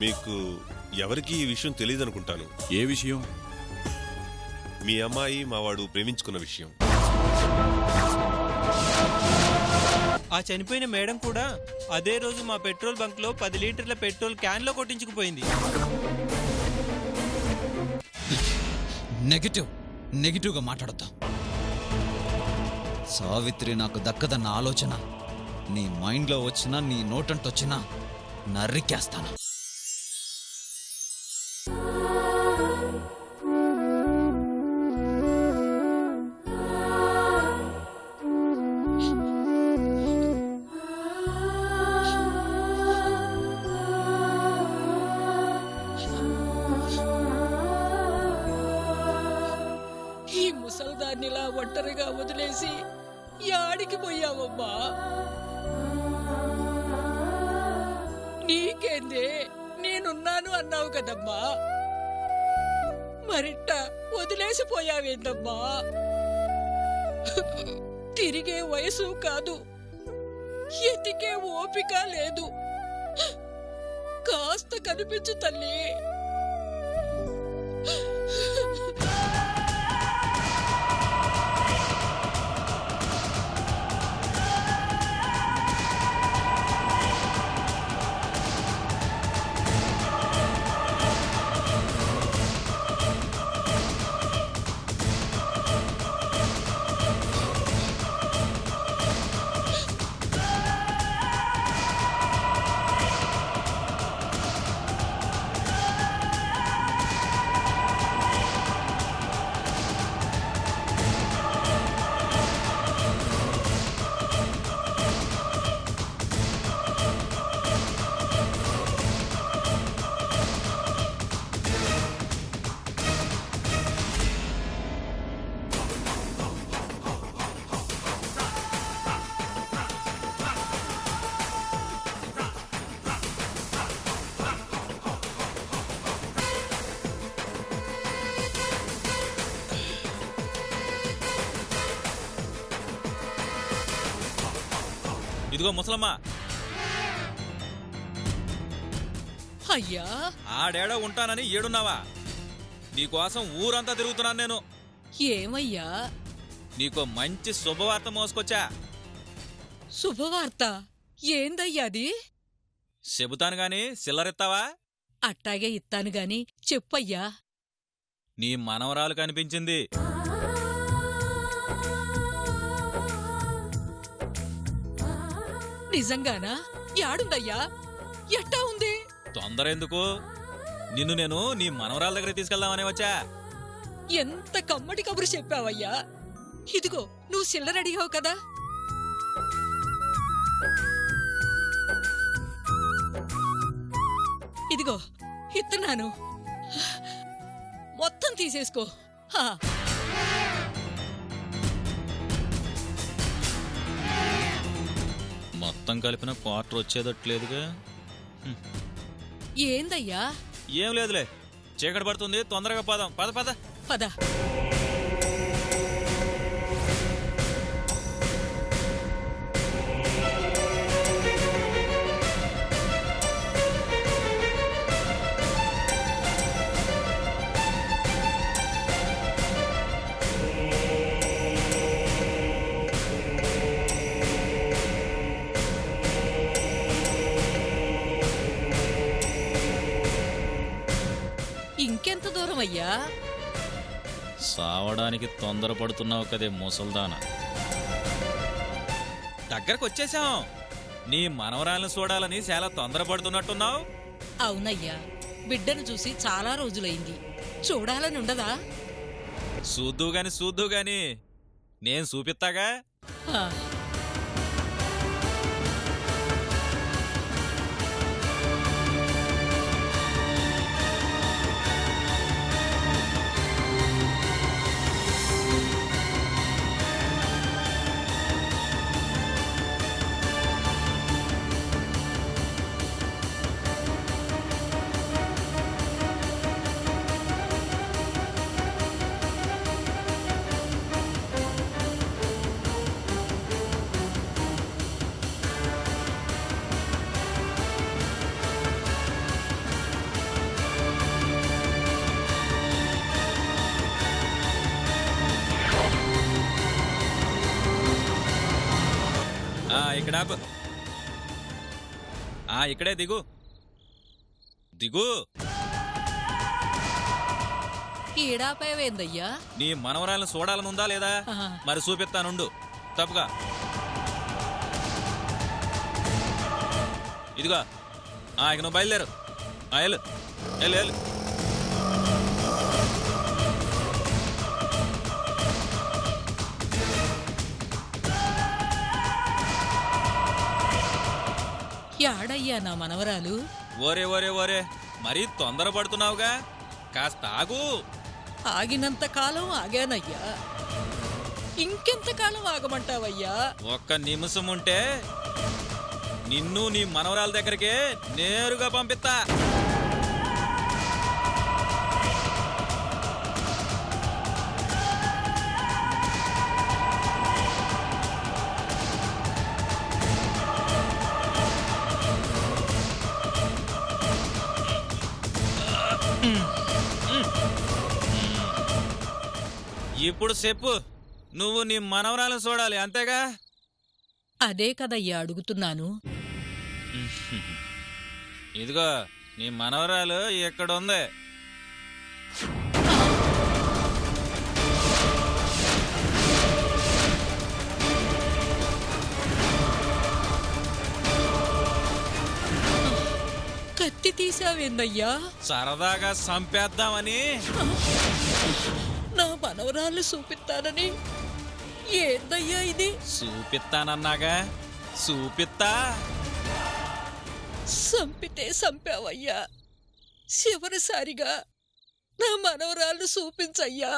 మీకు ఎవరికి ఈ విషయం తెలియదనుకుంటాను. ఏ విషయం? మీ అమ్మాయి మావాడు ప్రేమించుకున్న విషయం. ఆ చనిపోయిన మేడం కూడా అదే రోజు మా పెట్రోల్ బంక్ లో 10 లీటర్ల పెట్రోల్ క్యాన్ లో కొట్టించుకుపోయింది. నెగిటివ్గా మాట్లాడతా. సావిత్రి నాకు దక్కదన్న ఆలోచన నీ మైండ్లో వచ్చినా, నీ నోటంటొచ్చినా నర్రికేస్తాను. ముసల్దాన్నిలా ఒంటరిగా వదిలేసి యాడికి పోయావమ్మా? నీకేందే, నేనున్నాను అన్నావు కదమ్మా, మరిట్ట వదిలేసిపోయావేందమ్మా? తిరిగే వయసు కాదు, ఎతికే ఓపిక లేదు. కాస్త కనిపించు తల్లి. ఇదిగో ముసలమ్మ. అయ్యా, ఆడేడో ఉంటానని ఏడున్నావా? నీకోసం ఊరంతా తిరుగుతున్నాను నేను. ఏమయ్యా? నీకో మంచి శుభవార్త మోసుకొచ్చా. శుభవార్త ఏందయ్యా అది? చెబుతాను గాని సిల్లరిస్తావా? అట్టాగే ఇత్తాను గాని చెప్పయ్యా. నీ మనవరాలు కనిపించింది. నిజంగానా? యాడుందయ్యా? ఎట్టా ఉంది? తొందర ఎందుకు? నిన్ను నేను నీ మనవరాల దగ్గర తీసుకెళ్దామనే వచ్చా. ఎంత కమ్మటి కబురు చెప్పావయ్యా. ఇదిగో నువ్వు సిల్లర్ అడిగావు కదా, ఇదిగో ఇత్తనాను, మొత్తం తీసేసుకో. మొత్తం కలిపిన క్వార్టర్ వచ్చేదట్లేదుగా. ఏందయ్యా? ఏం లేదులే, చీకటి పడుతుంది, తొందరగా పోదాం. పద పద పద. ఇంకెంత దూరం అయ్యా? సావడానికి తొందరపడుతున్నావు కదే ముసల్దానా. దగ్గరకు వచ్చేసాం. నీ మనవరాలను చూడాలని చాలా తొందరపడుతున్నట్టున్నావు. అవునయ్యా, బిడ్డను చూసి చాలా రోజులైంది. చూడాలని ఉండదా? చూద్దు గాని నేను చూపిస్తాగా. ఆ. ఇక్కడ ఆపు. ఇక్కడే దిగు దిగు. ఈడాపేవేందయ్యా? నీ మనవరాలను చూడాలని ఉందా లేదా? ఆహా. మరి చూపిస్తానుండు. తప్పుగా ఇదిగో. ఇక నువ్వు బయలుదేరు. వెళ్ళు వెళ్ళు వెళ్ళు. యాడయ్యా నా మనవరాలు? ఓరే ఓరే ఓరే, మరీ తొందరపడుతున్నావుగా, కాస్త ఆగు. ఆగినంత కాలం ఆగానయ్యా, ఇంకెంత కాలం ఆగమంటావయ్యా? ఒక్క నిమిషం ఉంటే నిన్ను నీ మనవరాల దగ్గరికి నేరుగా పంపిస్తా. ఇప్పుడు చెప్పు, నువ్వు నీ మనవరాలను చూడాలి అంతేగా? అదే కదయ్యా అడుగుతున్నాను. ఇదిగో నీ మనవరాలు ఇక్కడ ఉంది. కత్తి తీసావేందయ్యా? సరదాగా చంపేద్దామని. నా మనవరాలు చూపిస్తానని ఏందయ్యా ఇది? చూపిస్తానన్నాగా, చూపిస్తా. చంపితే చంపావయ్యా, చివరిసారిగా నా మనవరాలు చూపించయ్యా.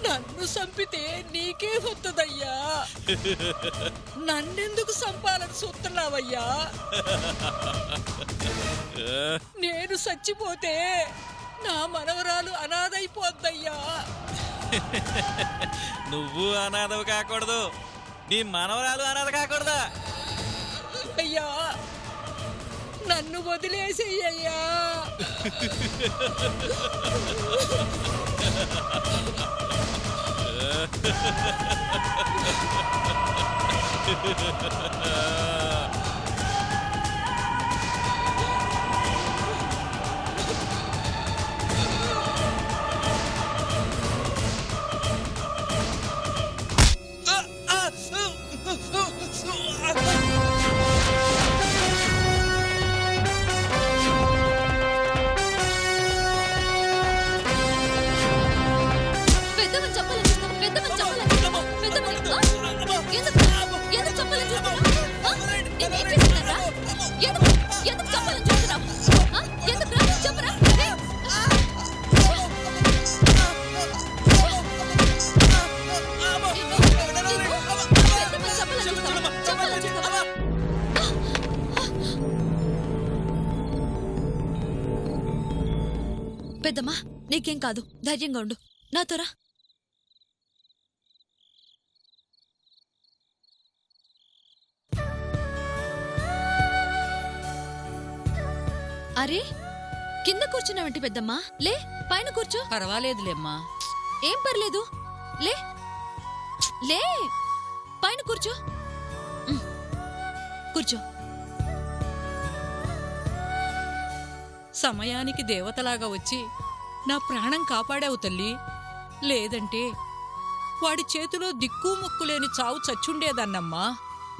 నన్ను చంపితే నీకే వస్తుందయ్యా, నన్నెందుకు చంపాలని చూస్తున్నావయ్యా? నేను చచ్చిపోతే నా మనవరాలు అనాథైపోద్దయ్యా. నువ్వు అనాథవు కాకూడదు, నీ మనవరాలు అనాథ కాకూడదా? అయ్యా నన్ను వదిలేసేయ్యా. పెద్దమ్మా నీకేం కాదు, ధైర్యంగా ఉండు. నాతోరా. అరే కింద కూర్చున్నావంటి పెద్దమ్మా? లే పైన కూర్చో. పర్వాలేదులేమ్మా. ఏం పర్లేదు, లే లే పైన కూర్చో. కూర్చో. సమయానికి దేవతలాగా వచ్చి నా ప్రాణం కాపాడావు తల్లి. లేదంటే వాడి చేతిలో దిక్కు ముక్కులేని చావు చచ్చుండేదన్నమ్మా.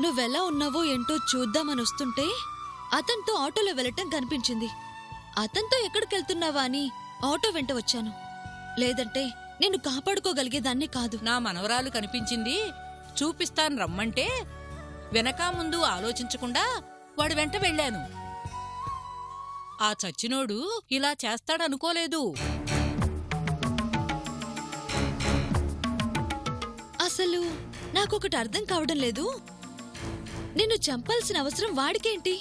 నువ్వెలా ఉన్నావో ఏంటో చూద్దామని వస్తుంటే అతనితో ఆటోలో వెళ్ళటం కనిపించింది. అతనితో ఎక్కడికెళ్తున్నావా అని ఆటో వెంట వచ్చాను. లేదంటే నిన్ను కాపాడుకోగలిగేదాన్ని కాదు. నా మనవరాలు కనిపించింది, చూపిస్తాను రమ్మంటే వెనకా ముందు ఆలోచించకుండా వాడి వెంట వెళ్ళాను. ఆ చచ్చినోడు ఇలా చేస్తాడనుకోలేదు. అసలు నాకొకటి అర్థం కావడం లేదు. నిన్ను చంపాల్సిన అవసరం వాడికేంటి?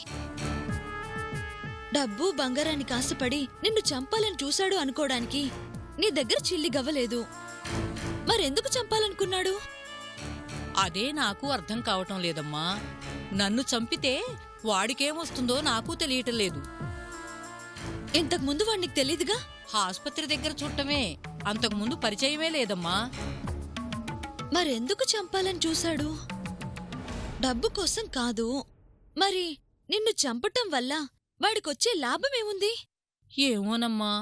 డబ్బు బంగారానికి ఆశపడి నిన్ను చంపాలని చూశాడు అనుకోవడానికి నీ దగ్గర చిల్లి గవ్వలేదు. మరెందుకు చంపాలనుకున్నాడు? అదే నాకు అర్థం కావటం లేదమ్మా. నన్ను చంపితే వాడికేమొస్తుందో నాకు తెలియటం లేదు. ఇంతకు ముందు వాడు నీకు తెలీదుగా? ఆస్పత్రి దగ్గర చూడటమే, అంతకుముందు పరిచయమే లేదమ్మా. మరెందుకు చంపాలని చూశాడు? డబ్బు కోసం కాదు. మరి నిన్ను చంపటం వల్ల వాడికొచ్చే లాభమేముంది? ఏమోనమ్మా.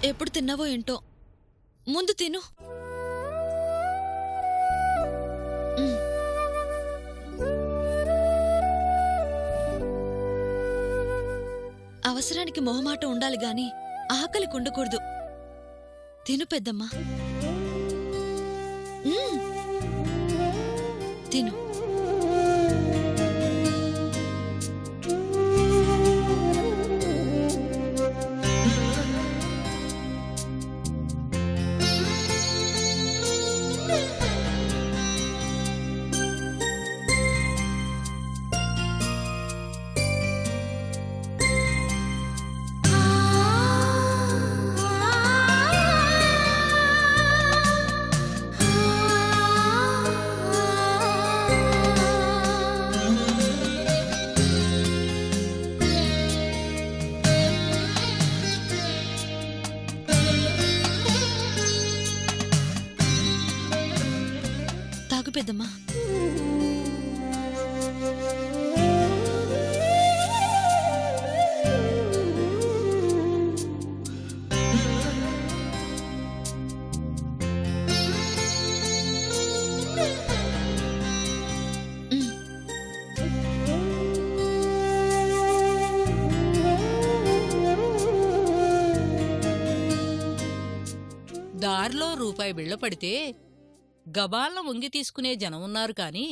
ఎప్పుడు తిన్నావో ఏంటో, ముందు తిను. అవసరానికి మొహమాట ఉండాలి గాని ఆకలికి ఉండకూడదు. తిను పెద్దమ్మా. తిను. తాగు పెద్దమ్మా. దారిలో రూపాయి బిళ్ళ పడితే గబాల్న వంగి తీసుకునే జనం ఉన్నారు కాని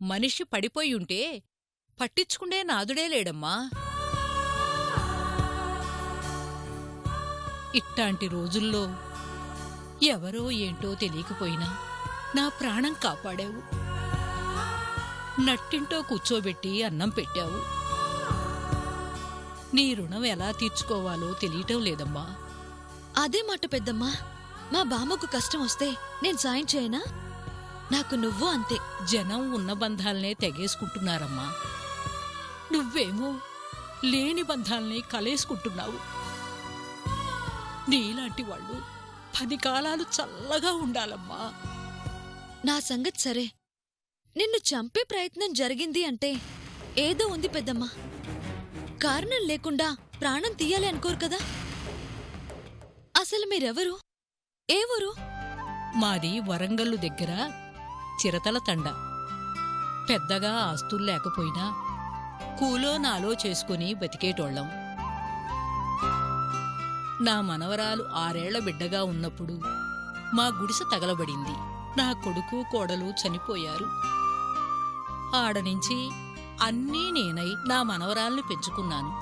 మనిషి పడిపోయుంటే పట్టించుకుండే నాదుడే లేడమ్మా. ఇట్టాంటి రోజుల్లో ఎవరో ఏంటో తెలియకపోయినా నా ప్రాణం కాపాడావు. నట్టింటో కూర్చోబెట్టి అన్నం పెట్టావు. నీ రుణం ఎలా తీర్చుకోవాలో తెలియటం లేదమ్మా. అదే మాట పెద్దమ్మా. మా బామ్మకు కష్టం వస్తే నేను సాయం చేయనా? నాకు నువ్వు అంతే. జనం ఉన్న బంధాలనే తెగేసుకుంటున్నారమ్మా. నువ్వేమో లేని బంధాల్ని కలేసుకుంటున్నావు. నీలాంటి వాళ్ళు 10 కాలాలు చల్లగా ఉండాలమ్మా. నా సంగతి సరే, నిన్ను చంపే ప్రయత్నం జరిగింది అంటే ఏదో ఉంది పెద్దమ్మా. కారణం లేకుండా ప్రాణం తీయాలి అనుకోరు కదా. అసలు మీరెవరు? ఏ ఊరు? మాది వరంగల్లు దగ్గర చిరతల తండ. పెద్దగా ఆస్తులు లేకపోయినా కూలో నాలో చేసుకుని బతికేటోళ్ళం. నా మనవరాలు 6 ఏళ్ల బిడ్డగా ఉన్నప్పుడు మా గుడిసె తగలబడింది. నా కొడుకు కోడలు చనిపోయారు. ఆడనుంచి అన్నీ నేనై నా మనవరాల్ని పెంచుకున్నాను.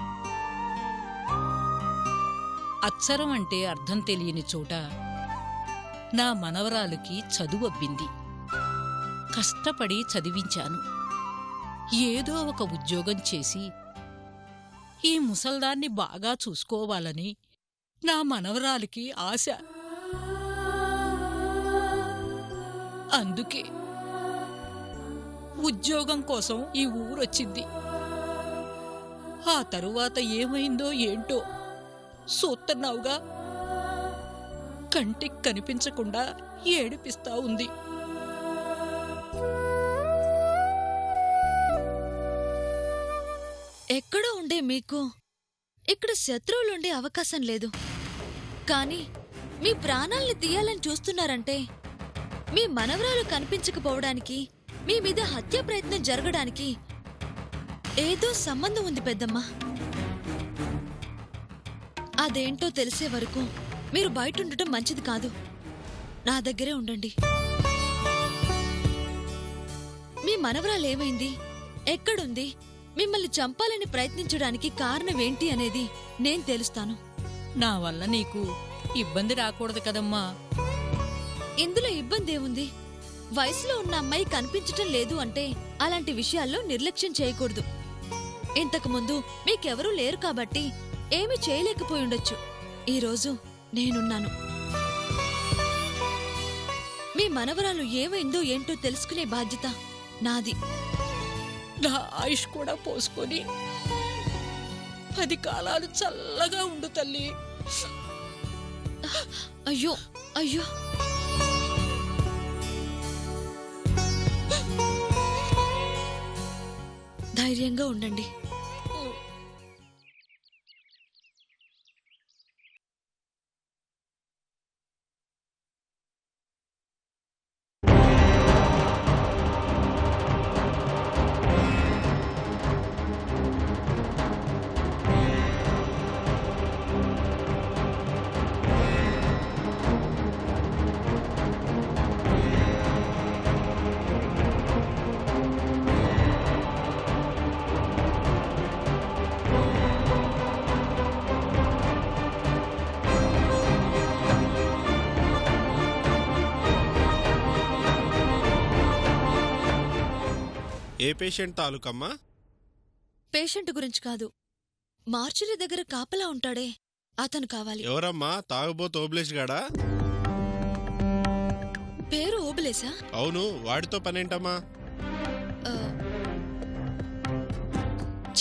అచ్చరం అంటే అర్థం తెలియని చోట నా మనవరాలుకి చదువబ్బింది. కష్టపడి చదివించాను. ఏదో ఒక ఉద్యోగం చేసి ఈ ముసల్దాన్ని బాగా చూసుకోవాలని నా మనవరాలికి ఆశ. అందుకే ఉద్యోగం కోసం ఈ ఊరొచ్చింది. ఆ తరువాత ఏమైందో ఏంటో సూత్తన్నావుగా. కంటికి కనిపించకుండా ఏడిపిస్తా ఉంది. ఎక్కడో ఉండే మీకు ఇక్కడ శత్రువులుండే అవకాశం లేదు. కాని మీ ప్రాణాల్ని తీయాలని చూస్తున్నారంటే మీ మనవరాలు కనిపించకపోవడానికి, మీ మీద హత్యా ప్రయత్నం జరగడానికి ఏదో సంబంధం ఉంది పెద్దమ్మా. అదేంటో తెలిసే వరకు మీరు బయటుండటం మంచిది కాదు. నా దగ్గరే ఉండండి. మీ మనవరాలేమైంది, ఎక్కడుంది, మిమ్మల్ని చంపాలని ప్రయత్నించడానికి కారణమేంటి అనేది నేను తెలుస్తాను. నా వల్ల నీకు ఇబ్బంది రాకూడదు కదమ్మా. ఇందులో ఇబ్బంది ఏముంది? వయసులో ఉన్న అమ్మాయి కనిపించటం లేదు అంటే అలాంటి విషయాల్లో నిర్లక్ష్యం చేయకూడదు. ఇంతకుముందు మీకెవరూ లేరు కాబట్టి ఏమీ చేయలేకపోయుండొచ్చు. ఈరోజు నేనున్నాను. మనవరాలు ఏమైందో ఏంటో తెలుసుకునే బాధ్యత నాది. నా ఆయుష్ కూడా పోసుకొని 10 కాలాలు చల్లగా ఉండు తల్లి. అయ్యో అయ్యో, ధైర్యంగా ఉండండి. ఏ పేషెంట్ తాలూకమ్మా? పేషెంట్ గురించి కాదు, మార్చురీ దగ్గర కాపలా ఉంటాడే అతను కావాలి. ఎవరమ్మా? తాగుబోతు ఓబ్లేష్ గాడా? పేరు ఓబులేసా? అవును, వాడితో పనేంటమ్మా? ఆ,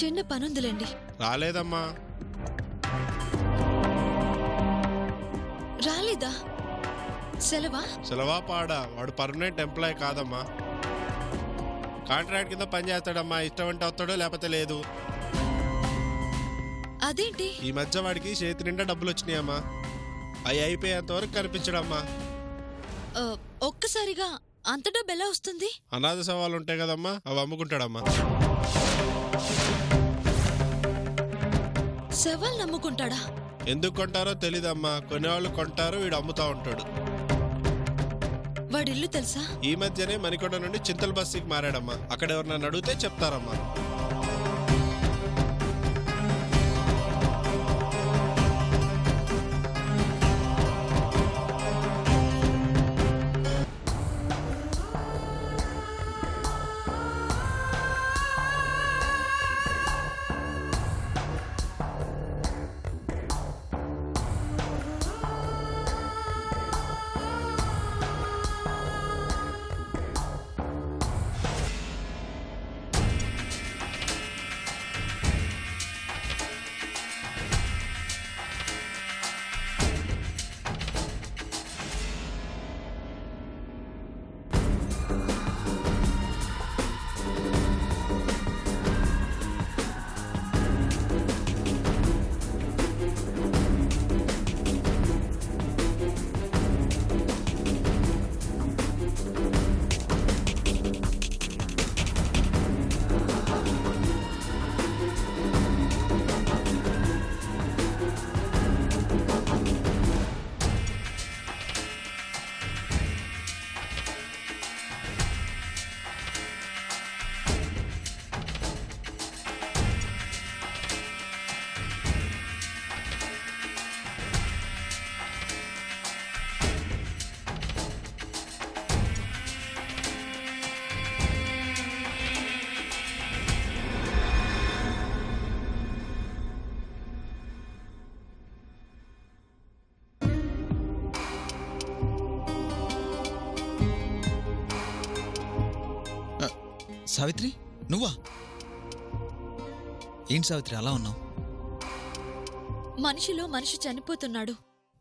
చిన్న పనుందిలేండి. రాలేదమ్మా. రాలేదా? సెలవా? సెలవా పాడా? వాడు పర్మనెంట్ ఎంప్లాయ్ కాదమ్మా. కాంట్రాక్ట్ కింద పనిచేస్తాడమ్మా. ఇష్టం అంటే వస్తాడో లేకపోతే లేదు. అదేంటి? ఈ మధ్య వాడికి చేతి నిండా డబ్బులు వచ్చినాయమ్మా. అవి అయిపోయేంత వరకు కనిపించడమ్మా. ఆ, ఒక్కసారిగా అంత డబ్బు ఎలా వస్తుంది? అనాథ సవాలు ఉంటాయి కదమ్మా, అవి అమ్ముకుంటాడమ్మా. శవాలు నమ్ముకుంటాడా? ఎందుకు కొంటారో తెలీదమ్మా. కొనేవాళ్ళు కొంటారు, వీడు అమ్ముతా ఉంటాడు. వాడిల్లు తెలుసా? ఈ మధ్యనే మణికొండ నుండి చింతల్ బస్సుకి మారాడమ్మా. అక్కడ ఎవరినన్ను అడిగితే చెప్తారమ్మా. సావిత్రి, నువ్వా? ఏంటి సావిత్రి అలా ఉన్నావు? మనిషిలో మనిషి చనిపోతున్నాడు.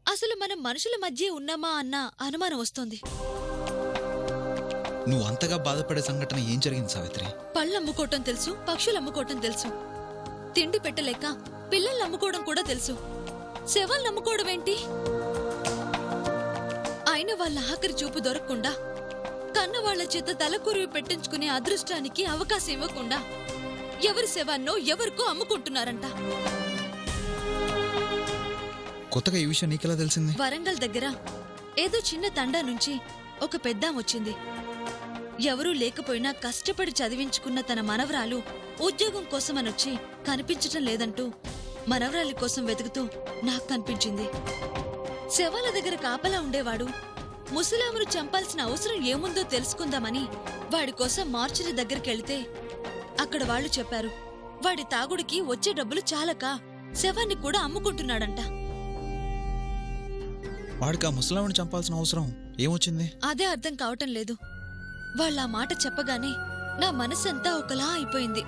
అసలు మనం మనుషుల మధ్య ఉన్నామా అన్న అనుమానం వస్తోంది. నువ్వు అంతగా బాధపడే సంఘటన ఏం జరిగింది సావిత్రి? పళ్ళు అమ్ముకోవటం తెలుసు, పక్షులు అమ్ముకోవటం తెలుసు, తిండి పెట్టలేక పిల్లల్ని అమ్ముకోవడం కూడా తెలుసు. శవాలు నమ్ముకోవడం ఏంటి? అయిన వాళ్ళ ఆఖరి చూపు దొరకకుండా, కన్న వాళ్ల చేత తలకురివి పెట్టించుకునే అదృష్టానికి అవకాశం ఇవ్వకుండా ఎవరి శవాన్నో ఎవరికో అమ్ముకుంటున్నారంట. కొత్తగా ఈ విషయం నీకెలా తెలిసింది? వరంగల్ దగ్గర ఏదో చిన్న తండా నుంచి ఒక పెద్దామొచ్చింది. ఎవరూ లేకపోయినా కష్టపడి చదివించుకున్న తన మనవరాలు ఉద్యోగం కోసమనొచ్చి కనిపించటం లేదంటూ మనవరాలి కోసం వెతుకుతూ నాకు కనిపించింది. శవాల దగ్గర కాపలా ఉండేవాడు ముసలామును చంపాల్సిన అవసరం ఏముందో తెలుసుకుందామని వాడి కోసం మార్చురీ దగ్గరికెళ్తే అక్కడ వాళ్ళు చెప్పారు, వాడి తాగుడికి వచ్చే డబ్బులు చాలక శవాన్ని కూడా అమ్ముకుంటున్నాడంట. వాడికి ఆ ముసలావిని చంపాల్సిన అవసరం ఏమొచ్చింది? అదే అర్థం కావటం లేదు. వాళ్ళ ఆ మాట చెప్పగానే నా మనసంతా ఒకలా అయిపోయింది.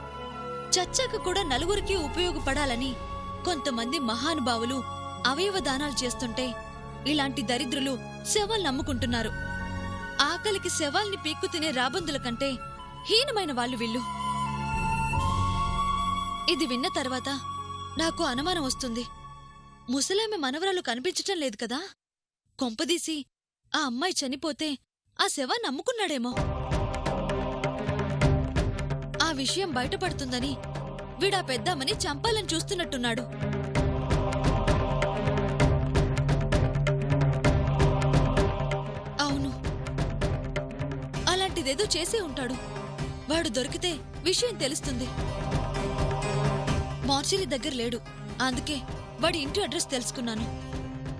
చచ్చాక కూడా నలుగురికి ఉపయోగపడాలని కొంతమంది మహానుభావులు అవయవ దానాలు చేస్తుంటే ఇలాంటి దరిద్రులు శవాలు నమ్ముకుంటున్నారు. ఆకలికి శవాల్ని పీక్కు తినే రాబందుల కంటే హీనమైన వాళ్ళు వీళ్ళు. ఇది విన్న తర్వాత నాకు అనుమానం వస్తుంది. ముసలామె మనవరాలు కనిపించటం లేదు కదా, కొంపదీసి ఆ అమ్మాయి చనిపోతే ఆ శవాన్ని నమ్ముకున్నాడేమో. ఆ విషయం బయటపడుతుందని వీడా పెద్దామని చంపాలని చూస్తున్నట్టున్నాడు. అవును, అలాంటిదేదో చేసే ఉంటాడు. వాడు దొరికితే విషయం తెలుస్తుంది. మార్చిరి దగ్గర లేడు, అందుకే వాడి ఇంటి అడ్రస్ తెలుసుకున్నాను.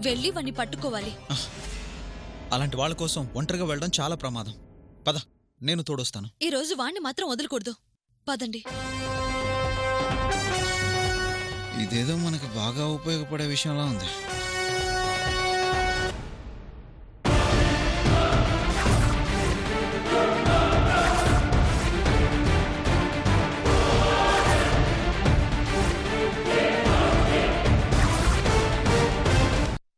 వెళ్ళి వాణ్ణి పట్టుకోవాలి. అలాంటి వాళ్ళ కోసం ఒంటరిగా వెళ్ళడం చాలా ప్రమాదం. పద, నేను తోడొస్తాను. ఈ రోజు వాణ్ణి మాత్రం వదలకూడదు. పదండి. ఇదేదో మనకు బాగా ఉపయోగపడే విషయంలా ఉంది.